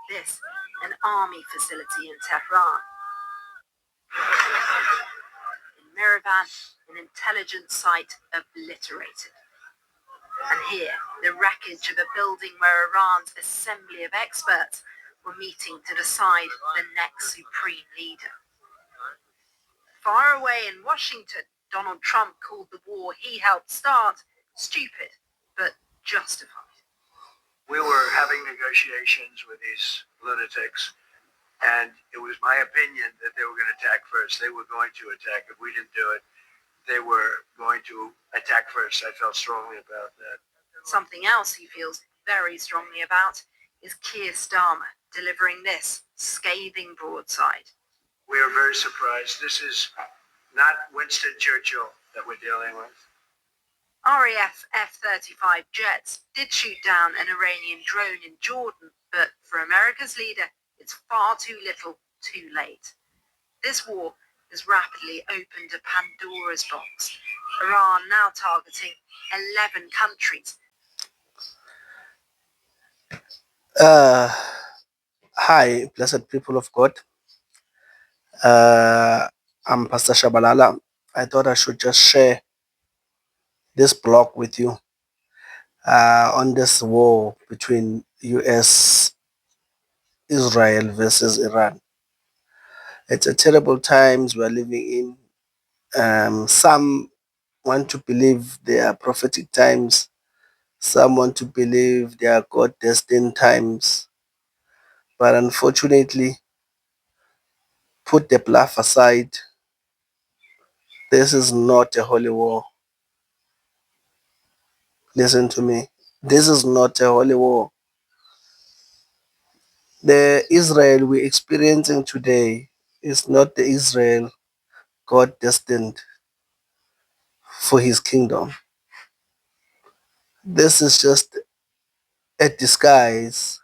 This, an army facility in Tehran. In Miravan, an intelligence site obliterated. And here, the wreckage of a building where Iran's assembly of experts were meeting to decide the next supreme leader. Far away in Washington, Donald Trump called the war he helped start stupid, but justified. We were having negotiations with these lunatics, and it was my opinion that they were going to attack first. They were going to attack. If we didn't do it, they were going to attack first. I felt strongly about that. Something else he feels very strongly about is Keir Starmer delivering this scathing broadside. We are very surprised. This is not Winston Churchill that we're dealing with. RAF F-35 jets did shoot down an Iranian drone in Jordan, but for America's leader, it's far too little, too late. This war has rapidly opened a Pandora's box. Iran now targeting 11 countries. Hi, blessed people of God. I'm Pastor Shabalala. I thought I should just share this blog with you on this war between US, Israel versus Iran. It's a terrible times we're living in. Some want to believe they are prophetic times. Some want to believe they are God-destined times. But unfortunately, put the bluff aside. This is not a holy war. Listen to me. This is not a holy war. The Israel we're experiencing today is not the Israel God destined for his kingdom. This is just a disguise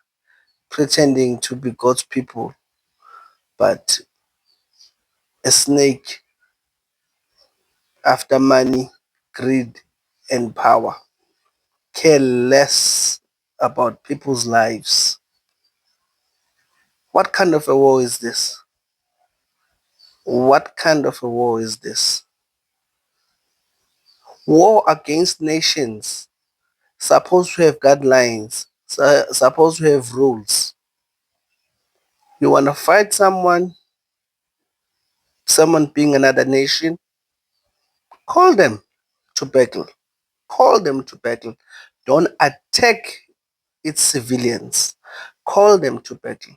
pretending to be God's people, but a snake after money, greed, and power. Care less about people's lives. What kind of a war is this? What kind of a war is this? War against nations, supposed to have guidelines, supposed to have rules. You want to fight someone being another nation, call them to battle. Call them to battle. Don't attack its civilians. Call them to battle.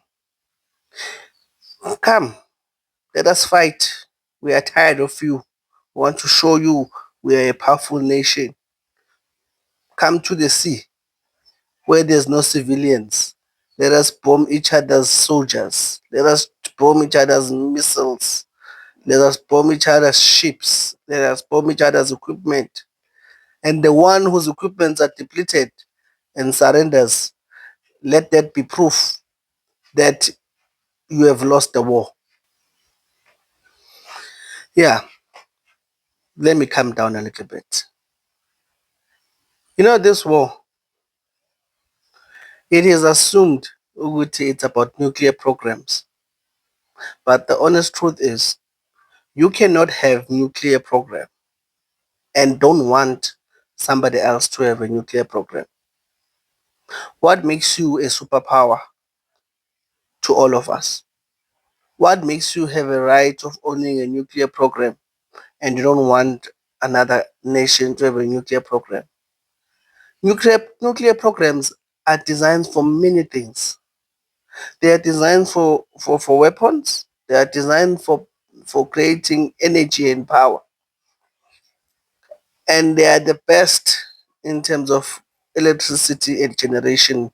Come, let us fight. We are tired of you. We want to show you we are a powerful nation. Come to the sea where there's no civilians. Let us bomb each other's soldiers. Let us bomb each other's missiles. Let us bomb each other's ships. Let us bomb each other's equipment. And the one whose equipments are depleted and surrenders, let that be proof that you have lost the war. Yeah, let me calm down a little bit. You know, this war, it is assumed it's about nuclear programs. But the honest truth is, you cannot have nuclear program and don't want somebody else to have a nuclear program. What makes you a superpower to all of us? What makes you have a right of owning a nuclear program and you don't want another nation to have a nuclear program? Nuclear programs are designed for many things. They are designed for weapons. They are designed for creating energy and power. And they are the best in terms of electricity and generating.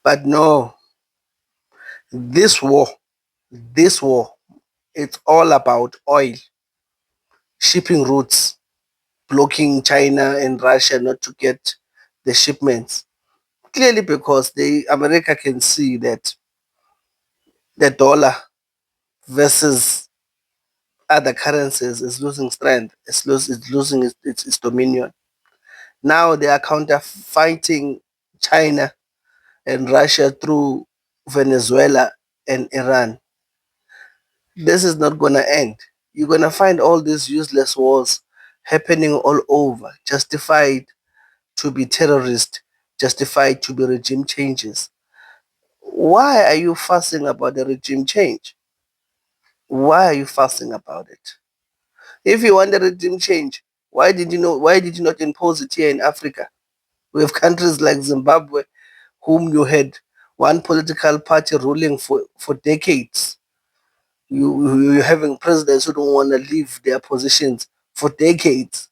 But no, this war, this war, it's all about oil, shipping routes, blocking China and Russia not to get the shipments. Clearly because America can see that the dollar versus other currencies is losing strength, it's losing its dominion. Now they are counter-fighting China and Russia through Venezuela and Iran. This is not going to end. You're going to find all these useless wars happening all over, justified to be terrorist, justified to be regime changes. Why are you fussing about the regime change? Why are you fussing about it? If you want a regime change, why did you not impose it here in Africa? We have countries like Zimbabwe, whom you had one political party ruling for decades. You're having presidents who don't want to leave their positions for decades.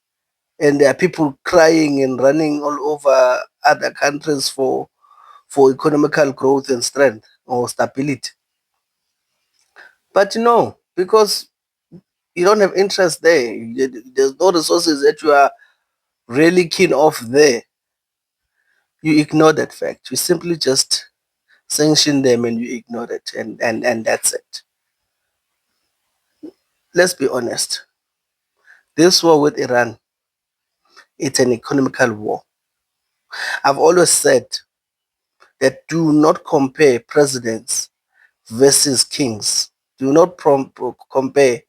And there are people crying and running all over other countries for economical growth and strength or stability. But no, because you don't have interest there, there's no resources that you are really keen of there, you ignore that fact. You simply just sanction them and you ignore it, and that's it. Let's be honest. This war with Iran, it's an economical war. I've always said that do not compare presidents versus kings. Do not compare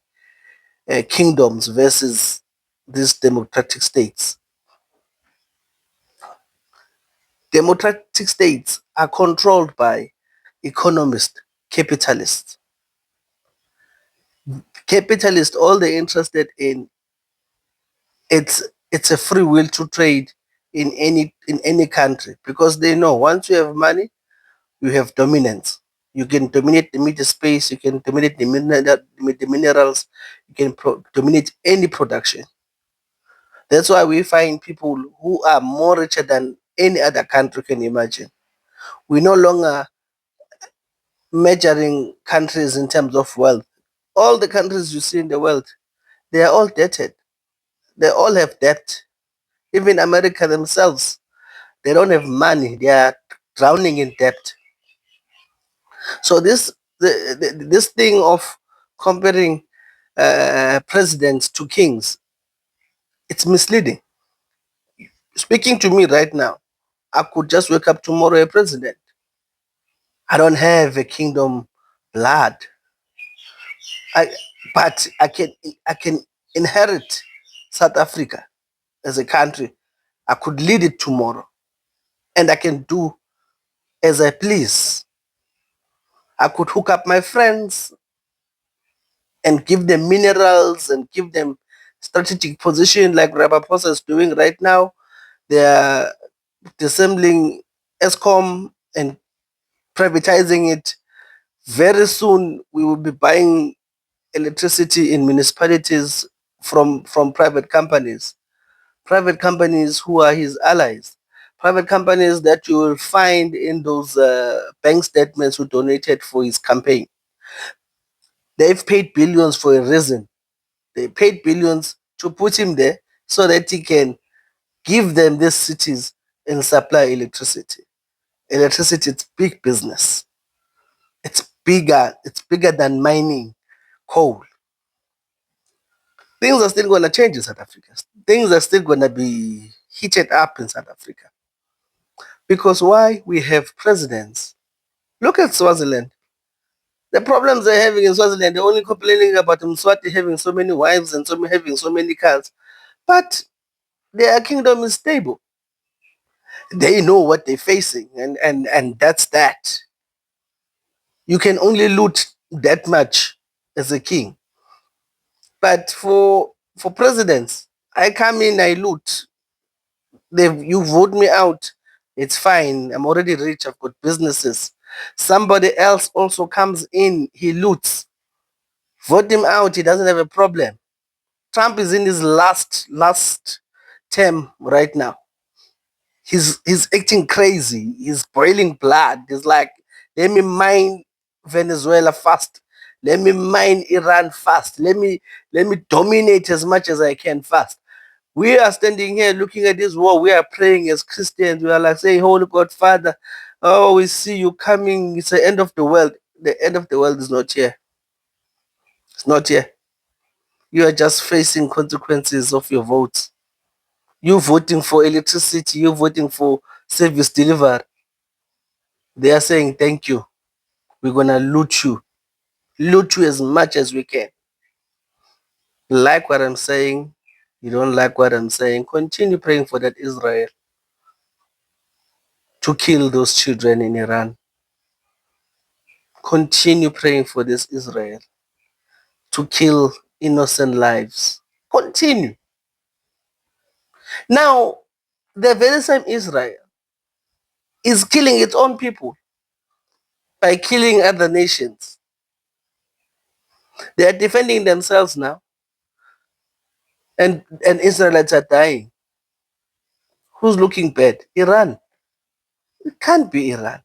kingdoms versus these democratic states. Democratic states are controlled by economists, capitalists. Capitalists, all they're interested in, it's a free will to trade in any country, because they know once you have money, you have dominance. You can dominate the media space, you can dominate the minerals, you can dominate any production. That's why we find people who are more richer than any other country can imagine. We no longer measuring countries in terms of wealth. All the countries you see in the world, they are all debted. They all have debt. Even America themselves, they don't have money. They are drowning in debt. So this thing of comparing presidents to kings, it's misleading. Speaking to me right now, I could just wake up tomorrow a president. I don't have a kingdom blood. I but I can inherit South Africa as a country. I could lead it tomorrow, and I can do as I please. I could hook up my friends and give them minerals and give them strategic position like Ramaphosa is doing right now. They are disassembling ESCOM and privatizing it. Very soon we will be buying electricity in municipalities from private companies who are his allies, private companies that you will find in those bank statements who donated for his campaign. They've paid billions for a reason. They paid billions to put him there so that he can give them these cities and supply electricity. Electricity, it's big business. It's bigger. It's bigger than mining coal. Things are still going to change in South Africa. Things are still going to be heated up in South Africa. Because why? We have presidents. Look at Swaziland. The problems they're having in Swaziland, they're only complaining about Mswati having so many wives and having so many cars. But their kingdom is stable. They know what they're facing, and that's that. You can only loot that much as a king. But for presidents, I come in, I loot. You vote me out, it's fine. I'm already rich, I've got businesses. Somebody else also comes in, he loots. Vote him out, he doesn't have a problem. Trump is in his last term right now. He's acting crazy. He's boiling blood. He's like, let me mine Venezuela fast. Let me mine Iran fast. Let me dominate as much as I can fast. We are standing here looking at this war. We are praying as Christians. We are like saying, Holy God, Father, oh, we see you coming. It's the end of the world. The end of the world is not here. It's not here. You are just facing consequences of your votes. You voting for electricity, you voting for service delivery. They are saying, thank you. We're going to loot you as much as we can. Like what I'm saying, you don't like what I'm saying, continue praying for that Israel to kill those children in Iran. Continue praying for this Israel to kill innocent lives. Continue. Now, the very same Israel is killing its own people by killing other nations. They are defending themselves now, and Israelites are dying. Who's looking bad? Iran. It can't be Iran.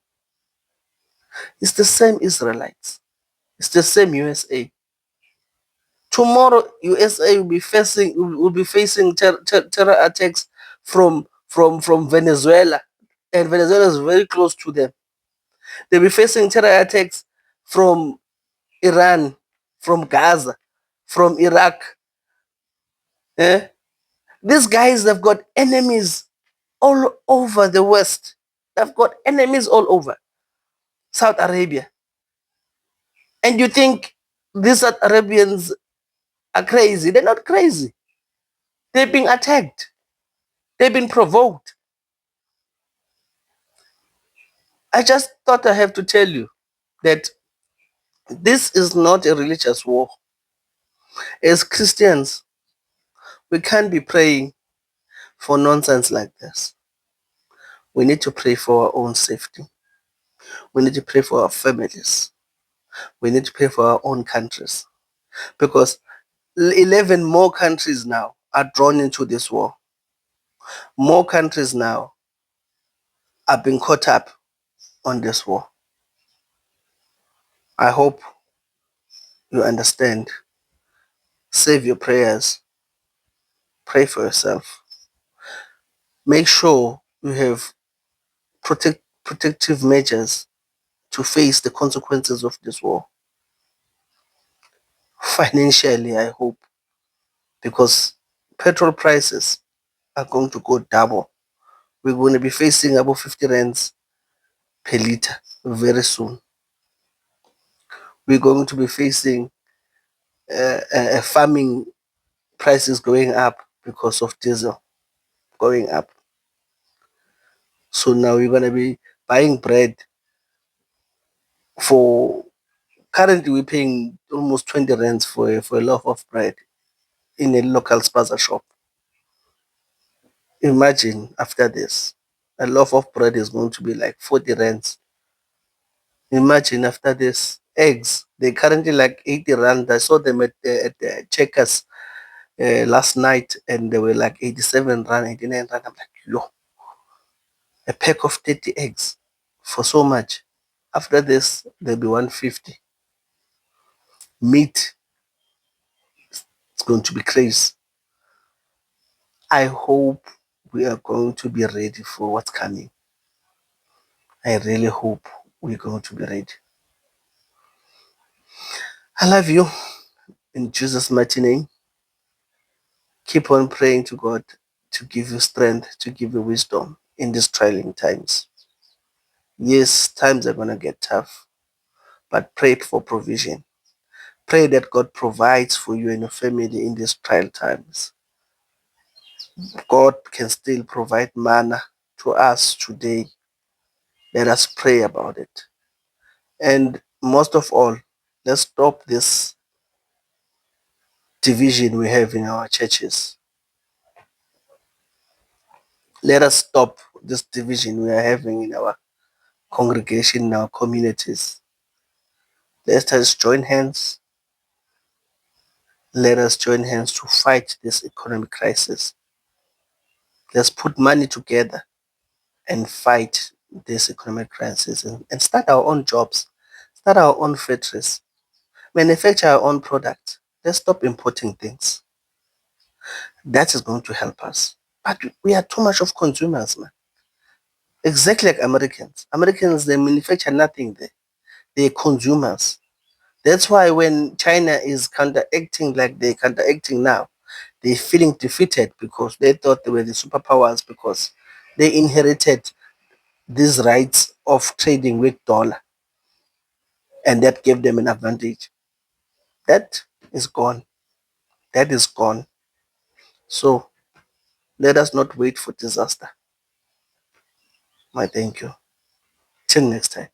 It's the same Israelites. It's the same USA. Tomorrow, USA will be facing terror attacks from Venezuela, and Venezuela is very close to them. They'll be facing terror attacks from Iran, from Gaza, from Iraq. Eh? These guys have got enemies all over the West. They've got enemies all over Saudi Arabia. And you think these South Arabians are crazy? They're not crazy. They're being attacked. They've been provoked. I just thought I have to tell you that this is not a religious war. As Christians, we can't be praying for nonsense like this. We need to pray for our own safety. We need to pray for our families. We need to pray for our own countries. Because 11 more countries now are drawn into this war. More countries now are being caught up on this war. I hope you understand. Save your prayers. Pray for yourself. Make sure you have protective measures to face the consequences of this war. Financially, I hope, because petrol prices are going to go double. We're going to be facing about 50 rands per liter very soon. We're going to be facing farming prices going up because of diesel going up. So now we're going to be buying bread for, currently we're paying almost 20 rands for a loaf of bread in a local spaza shop. Imagine after this, a loaf of bread is going to be like 40 rands. Imagine after this, eggs, they currently like 80 rand. I saw them at the Checkers last night, and they were like 87 rand, 89 rand. I'm like, yo, a pack of 30 eggs for so much. After this, there'll be 150. Meat, it's going to be crazy. I hope we are going to be ready for what's coming. I really hope we're going to be ready. I love you. In Jesus' mighty name, keep on praying to God to give you strength, to give you wisdom in these trying times. Yes, times are going to get tough, but pray for provision. Pray that God provides for you and your family in these trial times. God can still provide manna to us today. Let us pray about it. And most of all, let's stop this division we have in our churches. Let us stop this division we are having in our congregation, in our communities. Let us join hands. Let us join hands to fight this economic crisis. Let's put money together and fight this economic crisis and start our own jobs, start our own factories, manufacture our own products. Let's stop importing things. That is going to help us. But we are too much of consumers, man. Exactly like Americans. Americans, they manufacture nothing there. They're consumers. That's why when China is counteracting like they're counteracting now, they're feeling defeated because they thought they were the superpowers because they inherited these rights of trading with dollar, and that gave them an advantage. That is gone. That is gone. So let us not wait for disaster. My thank you. Till next time.